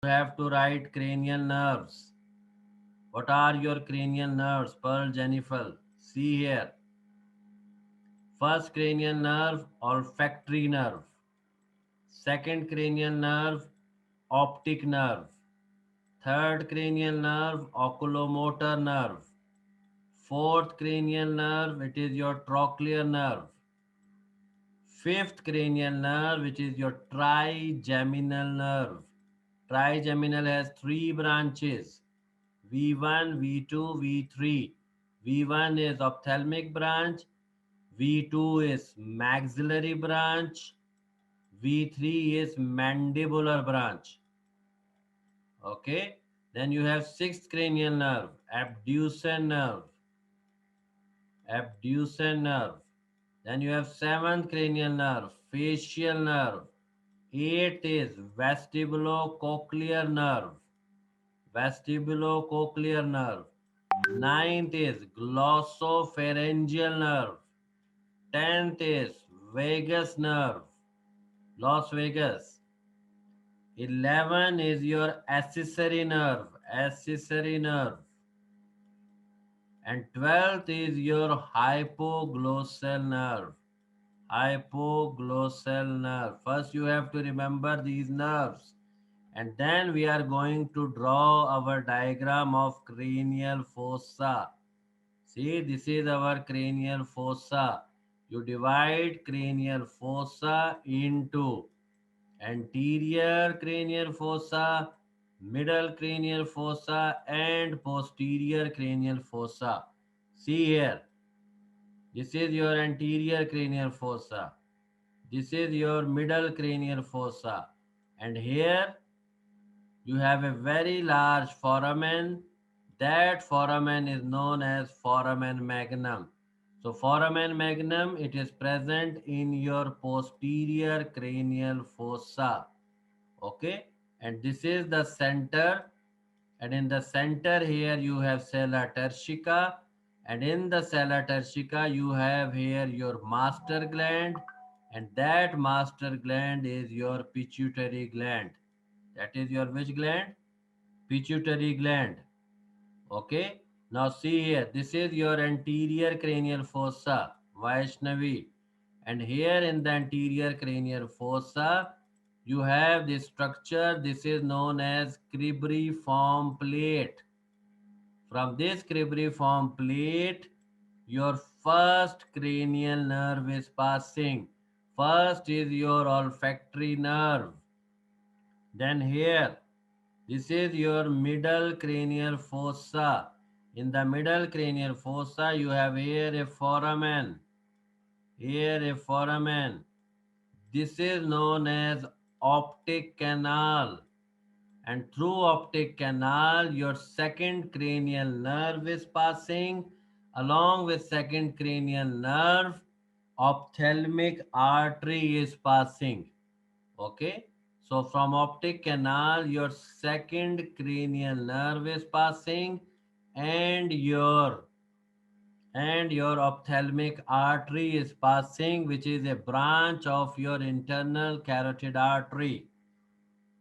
You have to write cranial nerves. What are your cranial nerves, Pearl Jennifer? See here. First cranial nerve, olfactory nerve. Second cranial nerve, optic nerve. Third cranial nerve, oculomotor nerve. Fourth cranial nerve, it is your trochlear nerve. Fifth cranial nerve, which is your trigeminal nerve. Trigeminal has three branches: V1, V2, V3. V1 is ophthalmic branch, V2 is maxillary branch, V3 is mandibular branch. Okay, then you have sixth cranial nerve, abducen nerve. Abducen nerve. Then you have seventh cranial nerve, facial nerve. Eighth is vestibulocochlear nerve. Vestibulocochlear nerve. Ninth is glossopharyngeal nerve. Tenth is vagus nerve, Las Vegas. 11 is your accessory nerve, accessory nerve. And 12th is your hypoglossal nerve, hypoglossal nerve. First you have to remember these nerves, and then we are going to draw our diagram of cranial fossa. See, this is our cranial fossa. You divide cranial fossa into anterior cranial fossa, middle cranial fossa, and posterior cranial fossa. See here, this is your anterior cranial fossa. This is your middle cranial fossa. And here you have a very large foramen. That foramen is known as foramen magnum. So foramen magnum, it is present in your posterior cranial fossa. Okay, and this is the center, and in the center here you have sella turcica, and in the sella turcica you have here your master gland, and that master gland is your pituitary gland. That is your which gland? Pituitary gland. Okay, now see here, this is your anterior cranial fossa, Vaishnavi, and here in the anterior cranial fossa you have this structure. This is known as cribriform plate. From this cribriform plate your first cranial nerve is passing. First is your olfactory nerve. Then here, this is your middle cranial fossa. In the middle cranial fossa, you have here a foramen. Here a foramen. This is known as optic canal. And through optic canal, your second cranial nerve is passing. Along with second cranial nerve, ophthalmic artery is passing. Okay, so from optic canal your second cranial nerve is passing, and your ophthalmic artery is passing, which is a branch of your internal carotid artery.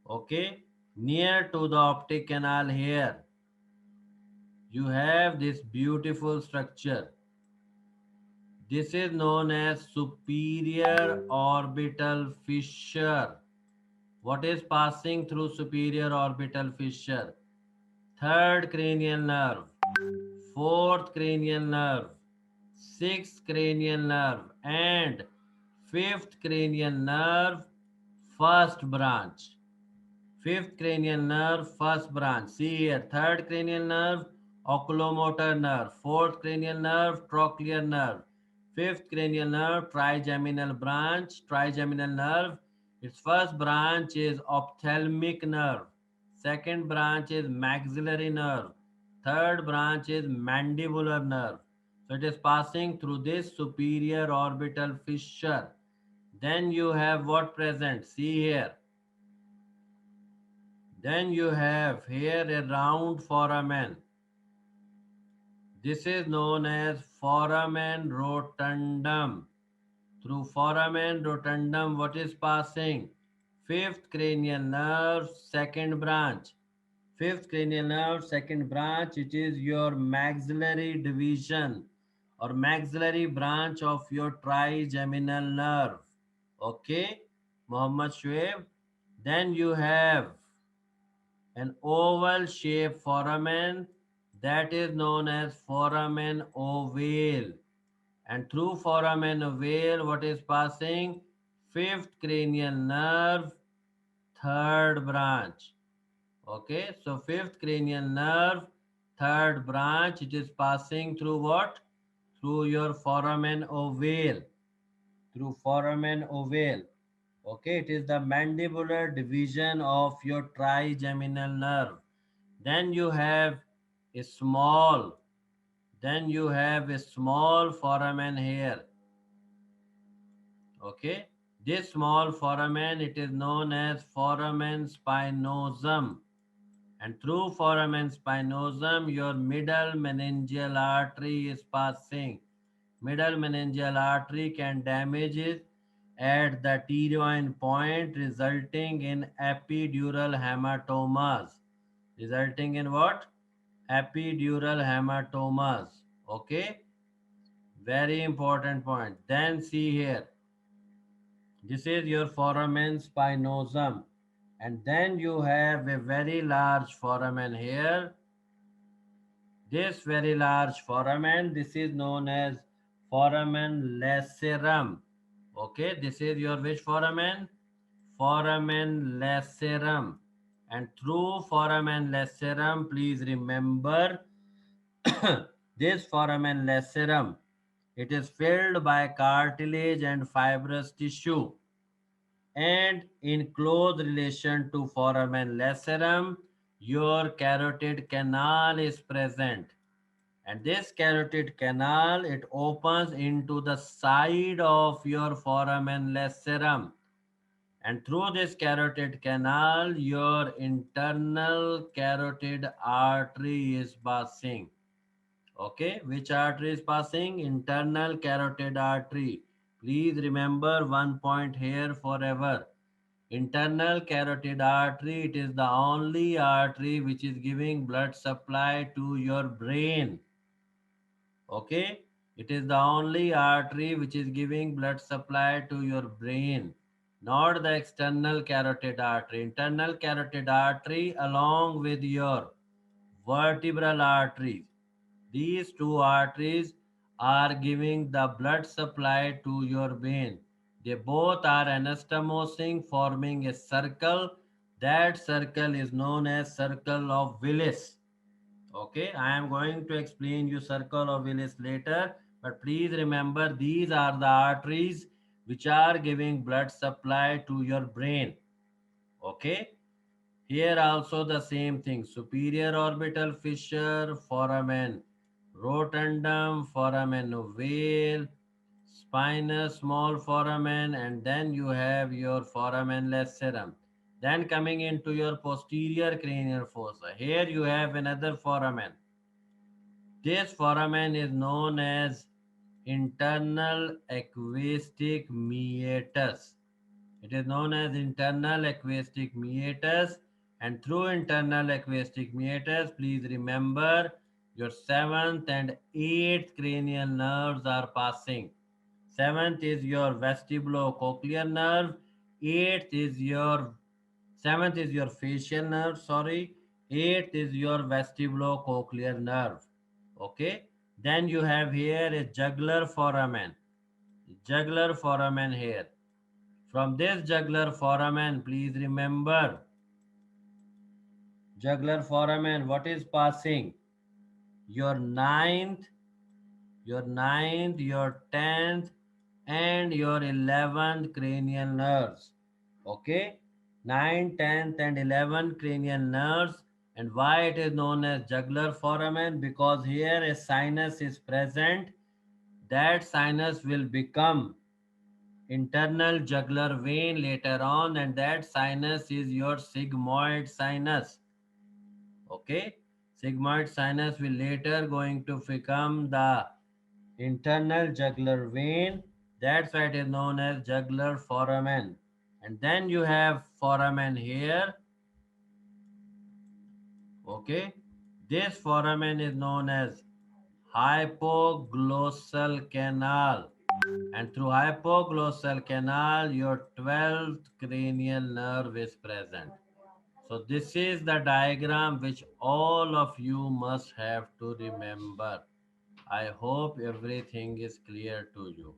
Okay, near to the optic canal here you have this beautiful structure. This is known as superior orbital fissure. What is passing through superior orbital fissure? Third cranial nerve, fourth cranial nerve, sixth cranial nerve, and fifth cranial nerve, first branch. Fifth cranial nerve, first branch. See here, third cranial nerve, oculomotor nerve. Fourth cranial nerve, trochlear nerve. Fifth cranial nerve, trigeminal branch. Trigeminal nerve, its first branch is ophthalmic nerve. Second branch is maxillary nerve. Third branch is mandibular nerve. So it is passing through this superior orbital fissure. Then you have what present? See here. Then you have here a round foramen. This is known as foramen rotundum. Through foramen rotundum, what is passing? Fifth cranial nerve, second branch. Fifth cranial nerve, second branch, it is your maxillary division or maxillary branch of your trigeminal nerve. Okay, Muhammad Shoaib. Then you have an oval shaped foramen that is known as foramen ovale. And through foramen ovale, what is passing? Fifth cranial nerve, third branch. Okay, so fifth cranial nerve, third branch, it is passing through what? Through your foramen ovale. Through foramen ovale. Okay, it is the mandibular division of your trigeminal nerve. Then you have a small, then you have a small foramen here. Okay, this small foramen, it is known as foramen spinosum. And through foramen spinosum, your middle meningeal artery is passing. Middle meningeal artery can damage it at the pterygoid point, resulting in epidural hematomas. Resulting in what? Epidural hematomas. Okay, very important point. Then see here, this is your foramen spinosum, and then you have a very large foramen here. This very large foramen, this is known as foramen lacerum. Okay, this is your which foramen? Foramen lacerum. And through foramen lacerum, please remember this foramen lacerum, it is filled by cartilage and fibrous tissue. And in close relation to foramen lacerum, your carotid canal is present. And this carotid canal, it opens into the side of your foramen lacerum. And through this carotid canal, your internal carotid artery is passing. Okay, which artery is passing? Internal carotid artery. Please remember one point here forever. Internal carotid artery, it is the only artery which is giving blood supply to your brain. Okay, it is the only artery which is giving blood supply to your brain, not the external carotid artery. Internal carotid artery along with your vertebral arteries, these two arteries are giving the blood supply to your vein. They both are anastomosing, forming a circle. That circle is known as circle of Willis. Okay, I am going to explain you circle of Willis later, but please remember these are the arteries which are giving blood supply to your brain. Okay, here also the same thing. Superior orbital fissure, foramen rotundum, foramen ovale, spinous small foramen, and then you have your foramen lacerum. Then coming into your posterior cranial fossa. Here you have another foramen. This foramen is known as internal aquistic meatus. It is known as internal aquistic meatus, and through internal aquistic meatus, please remember your seventh and eighth cranial nerves are passing. Seventh is your vestibulocochlear nerve. Eighth is your Seventh is your facial nerve. Sorry, eighth is your vestibulocochlear nerve. Okay. Then you have here a jugular foramen. Jugular foramen here. From this jugular foramen, please remember jugular foramen, what is passing? Your ninth, your 10th, and your 11th cranial nerves. Okay? 9, 10th, and 11th cranial nerves. And why it is known as jugular foramen? Because here a sinus is present. That sinus will become internal jugular vein later on, and that sinus is your sigmoid sinus. Okay, sigmoid sinus will later going to become the internal jugular vein. That's why it is known as jugular foramen. And then you have foramen here. Okay, this foramen is known as hypoglossal canal, and through hypoglossal canal your 12th cranial nerve is present. So this is the diagram which all of you must have to remember. I hope everything is clear to you.